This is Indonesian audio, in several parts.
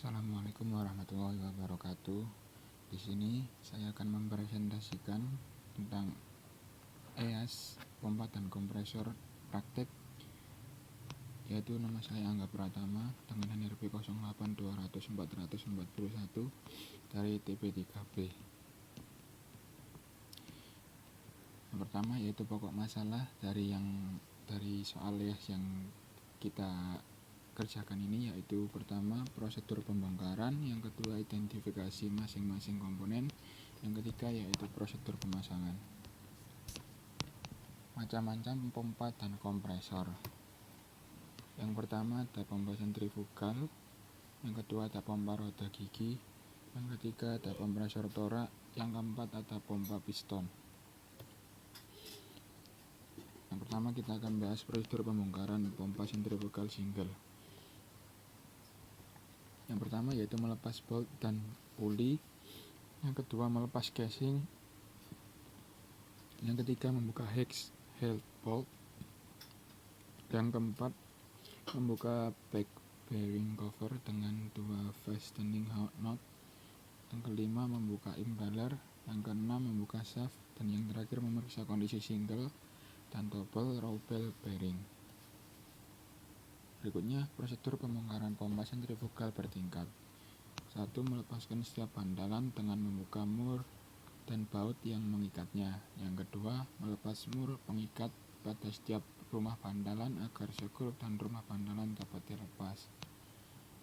Assalamualaikum warahmatullahi wabarakatuh. Di sini saya akan mempresentasikan tentang EAS pompa dan kompresor praktek, yaitu nama saya Angga Pratama dengan NRP 08200441 dari TP3B. Yang pertama yaitu pokok masalah dari soal EAS yang kita kerjakan ini, yaitu pertama prosedur pembongkaran, yang kedua identifikasi masing-masing komponen, yang ketiga yaitu prosedur pemasangan. Macam-macam pompa dan kompresor. Yang pertama ada pompa sentrifugal, yang kedua ada pompa roda gigi, yang ketiga ada kompresor torak, yang keempat ada pompa piston. Yang pertama kita akan bahas prosedur pembongkaran pompa sentrifugal single. Yang pertama yaitu melepas bolt dan puli, yang kedua melepas casing, yang ketiga membuka hex head bolt, yang keempat membuka back bearing cover dengan dua fastening knot, yang kelima membuka impeller, yang keenam membuka shaft, dan yang terakhir memeriksa kondisi single dan double row ball bearing. Berikutnya prosedur pembongkaran pompa sentrifugal bertingkat. 1. Melepaskan setiap bantalan dengan membuka mur dan baut yang mengikatnya. Yang kedua, melepas mur pengikat pada setiap rumah bantalan agar sekrup dan rumah bantalan dapat dilepas.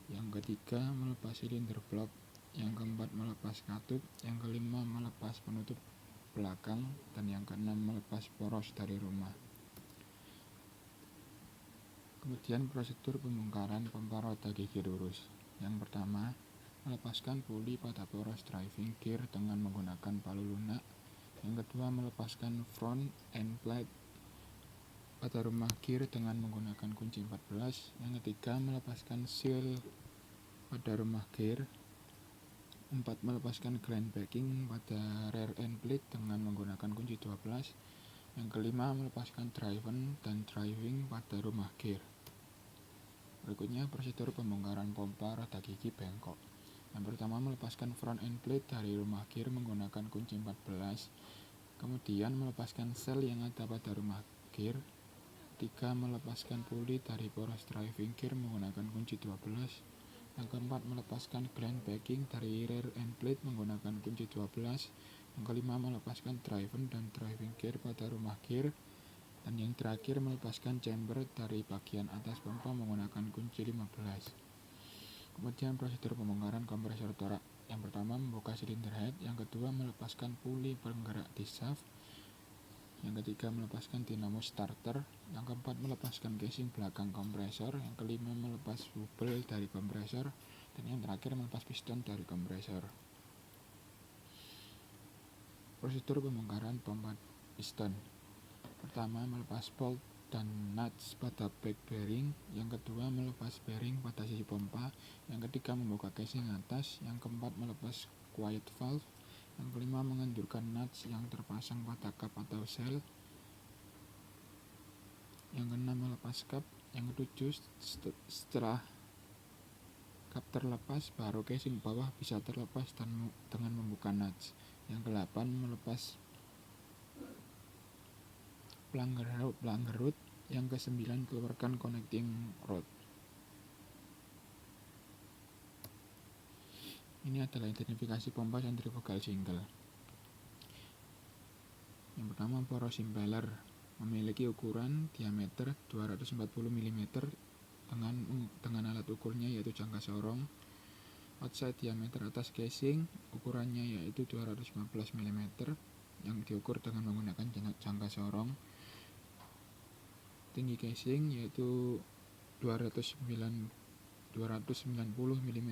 Yang ketiga, melepas silinder blok. Yang keempat, melepas katup. Yang kelima, melepas penutup belakang. Dan yang keenam, melepas poros dari rumah. Kemudian prosedur pembongkaran pompa roda gigi lurus. Yang pertama, melepaskan puli pada poros driving gear dengan menggunakan palu lunak. Yang kedua, melepaskan front end plate pada rumah gear dengan menggunakan kunci 14. Yang ketiga, melepaskan seal pada rumah gear. 4. Melepaskan gland backing pada rear end plate dengan menggunakan kunci 12. Yang kelima, melepaskan driven dan driving pada rumah gear. Berikutnya prosedur pembongkaran pompa roda gigi bengkok. Yang pertama, melepaskan front end plate dari rumah gear menggunakan kunci 14. Kemudian melepaskan sel yang ada pada rumah gear. 3. Melepaskan puli dari poros driving gear menggunakan kunci 12. Yang keempat, melepaskan gland backing dari rear end plate menggunakan kunci 12. Yang kelima, melepaskan driven dan driving gear pada rumah gear. Dan yang terakhir, melepaskan chamber dari bagian atas pompa menggunakan kunci 15. Kemudian prosedur pembongkaran kompresor torak. Yang pertama, membuka silinder head. Yang kedua, melepaskan puli penggerak di shaft. Yang ketiga, melepaskan dinamo starter. Yang keempat, melepaskan casing belakang kompresor. Yang kelima, melepas bubble dari kompresor. Dan yang terakhir, melepas piston dari kompresor. Prosedur pembongkaran pompa piston. Pertama, melepas bolt dan nuts pada back bearing. Yang kedua, melepas bearing pada sisi pompa. Yang ketiga, membuka casing atas. Yang keempat, melepas quiet valve. Yang kelima, mengendurkan nuts yang terpasang pada kap atau sel. Yang keenam, melepas kap. Yang ketujuh, setelah kap terlepas, baru casing bawah bisa terlepas dengan membuka nuts. Yang kedelapan, melepas plunger rod. Yang kesembilan, keluarkan connecting rod. Ini adalah identifikasi pompa sentrifugal single. Yang pertama, poros impeller memiliki ukuran diameter 240 mm dengan alat ukurnya yaitu jangka sorong. Outside diameter atas casing ukurannya yaitu 215 mm yang diukur dengan menggunakan jangka sorong. Tinggi casing yaitu 290 mm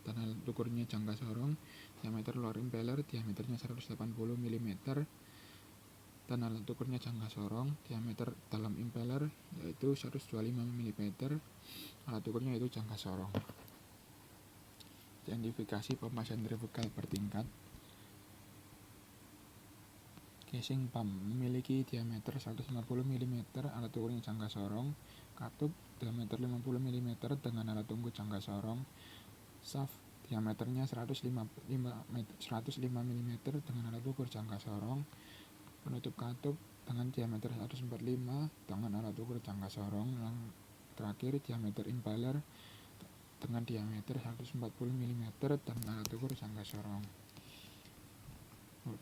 dan alat ukurnya jangka sorong. Diameter luar impeller diameternya 180 mm dan alat ukurnya jangka sorong. Diameter dalam impeller yaitu 125 mm, alat ukurnya yaitu jangka sorong. Identifikasi pompa sentrifugal bertingkat. Casing pump memiliki diameter 150 mm, alat ukurnya jangka sorong. Katup diameter 50 mm dengan alat ukur jangka sorong. Shaft diameternya 105 mm dengan alat ukur jangka sorong. Penutup katup dengan diameter 145 dengan alat ukur jangka sorong. Yang terakhir diameter impeller dengan diameter 140 mm dan alat ukur jangka sorong.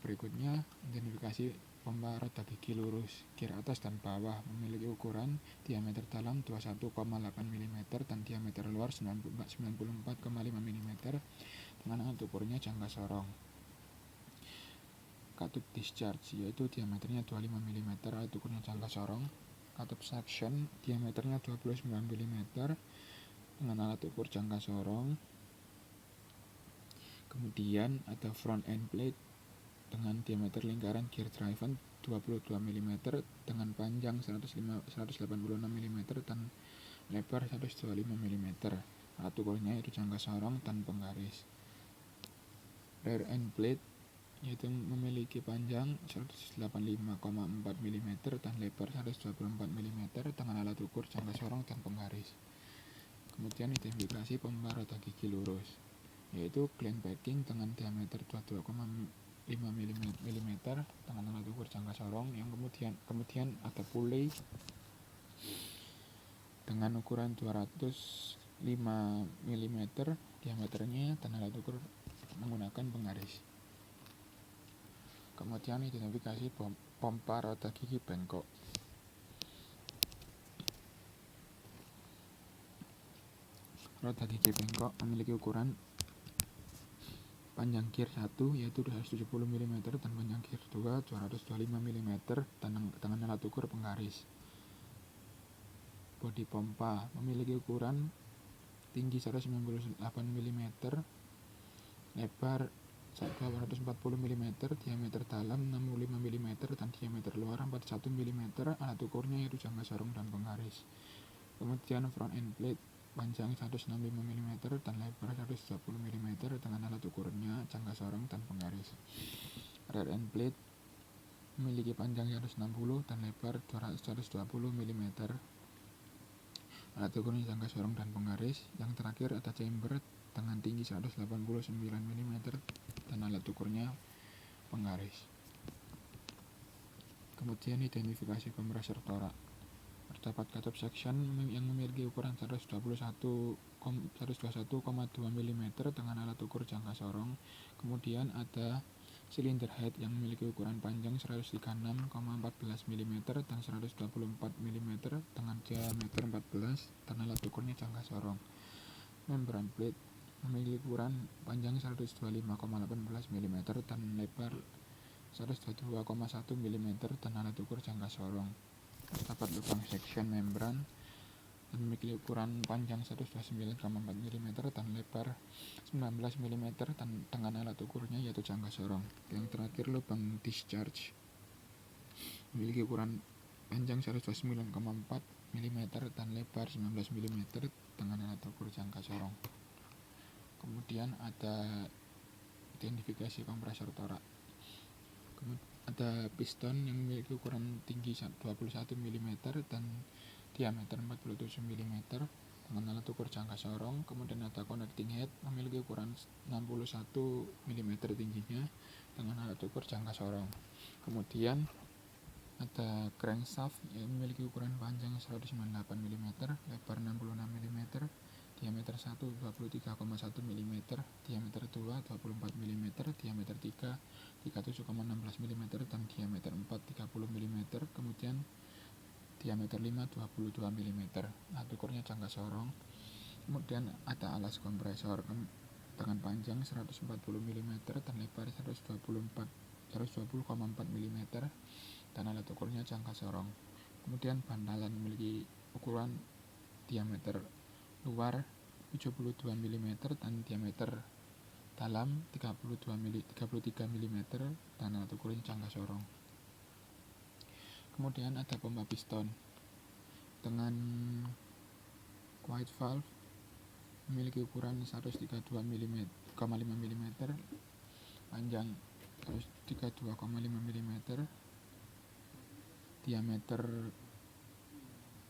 Berikutnya, identifikasi pompa roda gigi lurus. Gear atas dan bawah memiliki ukuran diameter dalam 21,8 mm dan diameter luar 94,5 mm dengan alat ukurnya jangka sorong. Katup discharge yaitu diameternya 25 mm, alat ukurnya jangka sorong. Katup suction diameternya 29 mm dengan alat ukur jangka sorong. Kemudian ada front end plate dengan diameter lingkaran gear driven 22 mm dengan panjang 186 mm dan lebar 125 mm. Alat ukurnya itu jangka sorong dan penggaris. Rear end plate yaitu memiliki panjang 185,4 mm dan lebar 124 mm dengan alat ukur jangka sorong dan penggaris. Kemudian identifikasi pompa roda gigi lurus yaitu gland packing dengan diameter 22,5 mm dengan alat ukur jangka sorong. Yang kemudian ada pulley dengan ukuran 205 mm diameternya dan alat ukur menggunakan penggaris. Kemudian identifikasi pompa roda gigi bengkok. Roda gigi bengkok memiliki ukuran panjang gear 1 yaitu 270 mm dan panjang gear 2 225 mm dengan alat ukur penggaris. Bodi pompa memiliki ukuran tinggi 198 mm, lebar 240 mm, diameter dalam 65 mm dan diameter luar 41 mm. Alat ukurnya yaitu jangka sorong dan penggaris. Kemudian front end plate panjang 165 mm dan lebar 120 mm dengan alat ukurnya jangka sorong dan penggaris. Rear end plate memiliki panjang 160 dan lebar 120 mm. Alat ukurnya jangka sorong dan penggaris. Yang terakhir ada chamber dengan tinggi 189 mm dan alat ukurnya penggaris. Kemudian identifikasi kompresor torak. Terdapat katup section yang memiliki ukuran 121,2 mm dengan alat ukur jangka sorong. Kemudian ada cylinder head yang memiliki ukuran panjang 136,14 mm dan 124 mm dengan diameter 14 dan alat ukurnya jangka sorong. Membran plate memiliki ukuran panjang 125,18 mm dan lebar 122,1 mm dan alat ukur jangka sorong. Terdapat lubang section membran dan memiliki ukuran panjang 129,4 mm dan lebar 19 mm dan dengan alat ukurnya yaitu jangka sorong. Yang terakhir lubang discharge memiliki ukuran panjang 129,4 mm dan lebar 19 mm dengan alat ukur jangka sorong. Kemudian ada identifikasi kompresor torak. Ada piston yang memiliki ukuran tinggi 21 mm dan diameter 47 mm dengan alat ukur jangka sorong. Kemudian ada connecting head memiliki ukuran 61 mm tingginya dengan alat ukur jangka sorong. Kemudian ada crankshaft yang memiliki ukuran panjang 198 mm, lebar 66 mm, diameter 1 23,1 mm, diameter 2 24 mm, diameter 3 37,16 mm dan diameter 4 30 mm. Kemudian diameter 5 22 mm. Alat ukurnya jangka sorong. Kemudian ada alas kompresor dengan panjang 140 mm dan lebar 120,4 mm dan alat ukurnya jangka sorong. Kemudian bantalan memiliki ukuran diameter luar 72 mm dan diameter dalam 33 mm dan alat ukurnya jangka sorong. Kemudian ada pompa piston dengan quiet valve memiliki ukuran 132,5 mm, panjang 132,5 mm, diameter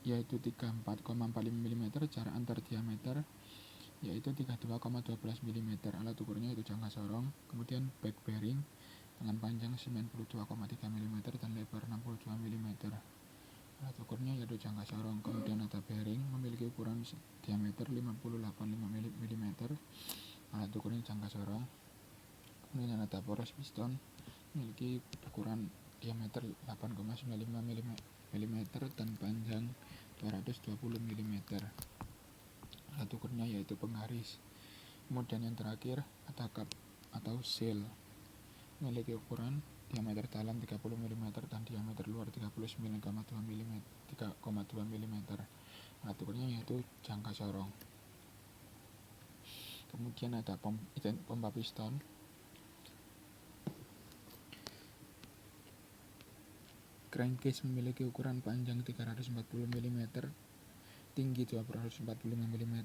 yaitu 34,45 mm, jarak antar diameter yaitu 32,12 mm. Alat ukurnya yaitu jangka sorong. Kemudian back bearing dengan panjang 92,3 mm dan lebar 62 mm. Alat ukurnya yaitu jangka sorong. Kemudian ada bearing memiliki ukuran diameter 58,5 mm. Alat ukurnya jangka sorong. Kemudian ada poros piston memiliki ukuran diameter 8,95 mm dan panjang 220 mm. Alat ukurnya yaitu penggaris. Kemudian yang terakhir ada cup atau seal memiliki ukuran diameter dalam 30 mm dan diameter luar 39,2 mm. Alat ukurnya yaitu jangka sorong. Kemudian ada pompa piston. Crankcase memiliki ukuran panjang 340 mm, tinggi 245 mm,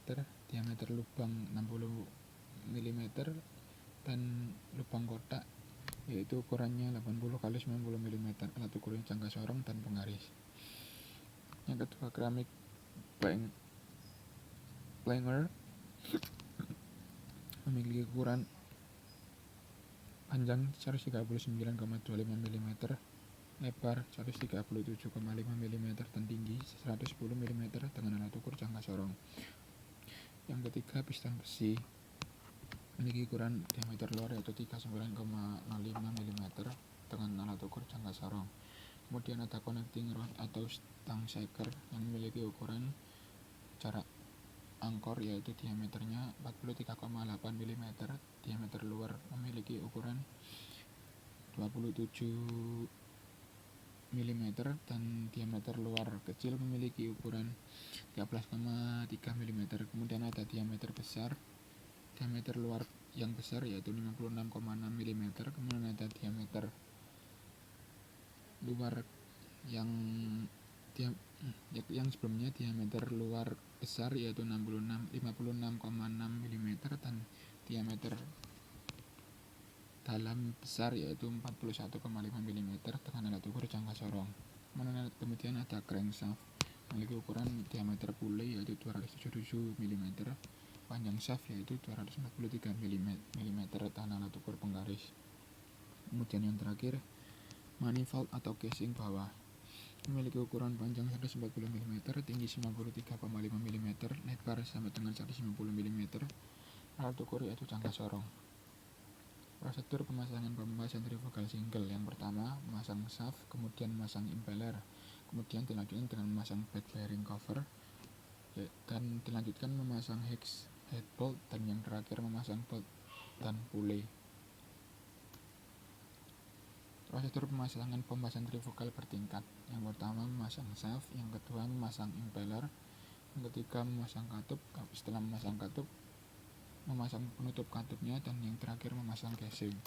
diameter lubang 60 mm, dan lubang kotak yaitu ukurannya 80 x 90 mm. Alat ukurnya jangka sorong dan penggaris. Yang kedua, keramik planger memiliki ukuran panjang 139,25 mm, lebar 137,5 mm dan tinggi 110 mm dengan alat ukur jangka sorong. Yang ketiga, piston besi memiliki ukuran diameter luar yaitu 39,05 mm dengan alat ukur jangka sorong. Kemudian ada connecting rod atau stang shaker yang memiliki ukuran jarak angkor yaitu diameternya 43,8 mm, diameter luar memiliki ukuran 27 mm dan diameter luar kecil memiliki ukuran 13,3 mm. Kemudian ada diameter besar, diameter luar yang besar yaitu 56,6 mm. Kemudian ada diameter luar yang sebelumnya diameter luar besar yaitu 56,6 mm dan diameter dalam besar yaitu 41,5 mm dengan alat ukur jangka sorong. Kemudian ada crankshaft memiliki ukuran diameter pule yaitu 277 mm, panjang shaft yaitu 243 mm dan alat ukur penggaris. Kemudian yang terakhir, manifold atau casing bawah memiliki ukuran panjang 140 mm, tinggi 93,5 mm, lebar sampai dengan 190 mm. Alat ukur yaitu jangka sorong. Prosedur pemasangan pompa sentrifugal single. Yang pertama, memasang shaft, kemudian memasang impeller, kemudian dilanjutkan dengan memasang back bearing cover, dan dilanjutkan memasang head bolt, dan yang terakhir memasang bolt dan pulley. Prosedur pemasangan pompa sentrifugal bertingkat. Yang pertama memasang shaft, yang kedua memasang impeller, yang ketiga memasang katup, setelah memasang katup memasang penutup katupnya, dan yang terakhir memasang casing.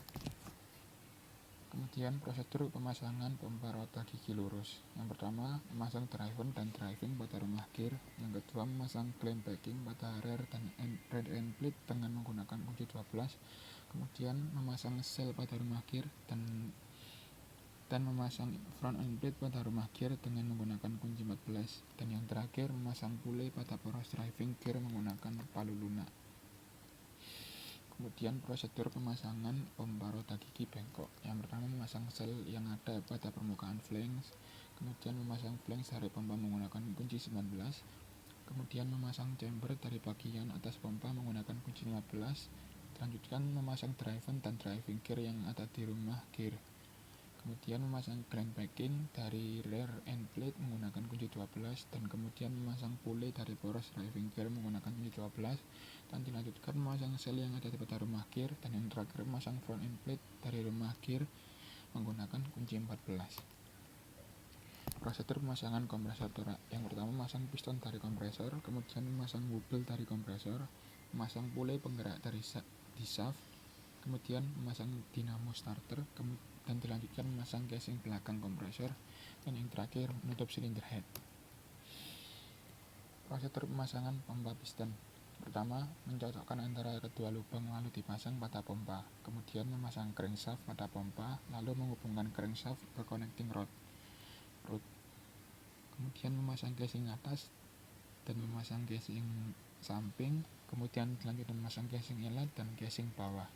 Kemudian prosedur pemasangan pompa roda gigi lurus. Yang pertama memasang driven dan driving pada rumah gear, yang kedua memasang clamp backing pada rear dan rear end plate dengan menggunakan kunci 12, kemudian memasang sel pada rumah gear dan memasang front end plate pada rumah gear dengan menggunakan kunci 14, dan yang terakhir memasang pulley pada poros driving gear menggunakan palu lunak. Kemudian prosedur pemasangan pompa roda gigi bengkok. Yang pertama memasang sel yang ada pada permukaan flange, kemudian memasang flange dari pompa menggunakan kunci 19, kemudian memasang chamber dari bagian atas pompa menggunakan kunci 15, dilanjutkan memasang driven dan driving gear yang ada di rumah gear. Kemudian memasang crank backing dari rear end plate menggunakan kunci 12, dan kemudian memasang pulley dari poros driving gear menggunakan kunci 12, dan dilanjutkan memasang sel yang ada pada rumah gear, dan yang terakhir memasang front end plate dari rumah gear menggunakan kunci 14. Prosedur pemasangan kompresor torak. Yang pertama memasang piston dari kompresor, kemudian memasang wobble dari kompresor, memasang pulley penggerak dari di shaft, kemudian memasang dinamo starter, dan dilanjutkan memasang casing belakang kompresor, dan yang terakhir menutup silinder head. Prosedur pemasangan pompa piston. Pertama, mencocokkan antara kedua lubang lalu dipasang pada pompa, kemudian memasang crankshaft pada pompa, lalu menghubungkan crankshaft ke connecting rod. Kemudian memasang casing atas dan memasang casing samping, kemudian selanjutnya memasang casing inlet dan casing bawah.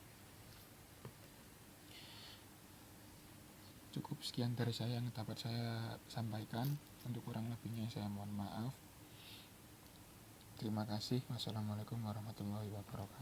Cukup sekian dari saya yang dapat saya sampaikan. Untuk kurang lebihnya saya mohon maaf. Terima kasih. Wassalamualaikum warahmatullahi wabarakatuh.